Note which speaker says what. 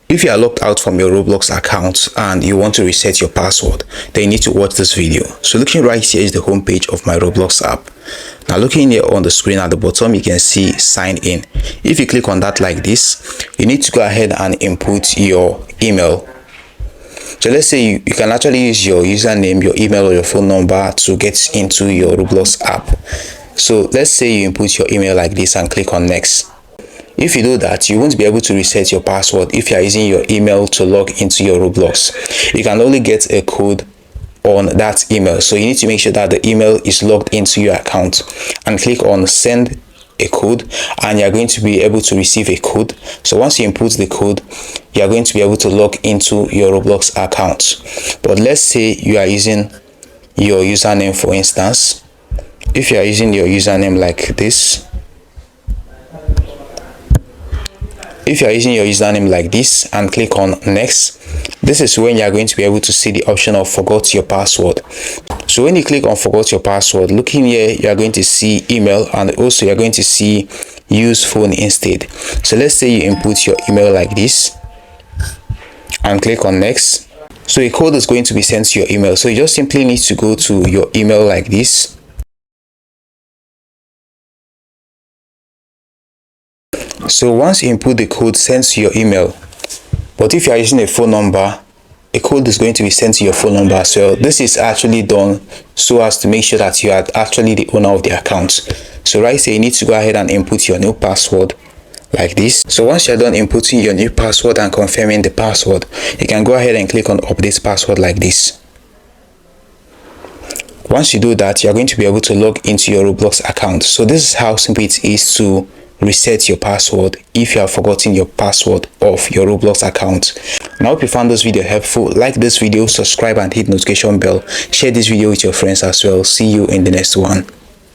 Speaker 1: If you are locked out from your Roblox account and you want to reset your password, then you need to watch this video. So looking right here is the home page of my Roblox app. Now looking here on the screen at the bottom, you can see sign in. If you click on that like this, you need to go ahead and input your email. So let's say you can actually use your username, your email, or your phone number to get into your Roblox app. So let's say you input your email like this and click on next. If you do that, you won't be able to reset your password if you are using your email to log into your Roblox. You can only get a code on that email. So you need to make sure that the email is logged into your account and click on send a code, and you're going to be able to receive a code. So once you input the code, you're going to be able to log into your Roblox account. But let's say you are using your username, for instance. If you are using your username like this, and click on next, this is when you are going to be able to see the option of forgot your password. So when you click on forgot your password, looking here, you are going to see email, and also you are going to see use phone instead. So let's say you input your email like this and click on next. So a code is going to be sent to your email. So you just simply need to go to your email like this. So once you input the code sent to your email, but if you are using a phone number, a code is going to be sent to your phone number as well. This is actually done so as to make sure that you are actually the owner of the account. So right here, you need to go ahead and input your new password like this. So once you're done inputting your new password and confirming the password, you can go ahead and click on update password like this. Once you do that, you're going to be able to log into your Roblox account. So this is how simple it is to reset your password if you have forgotten your password of your Roblox account. And I hope you found this video helpful. Like this video, subscribe and hit notification bell. Share this video with your friends as well. See you in the next one.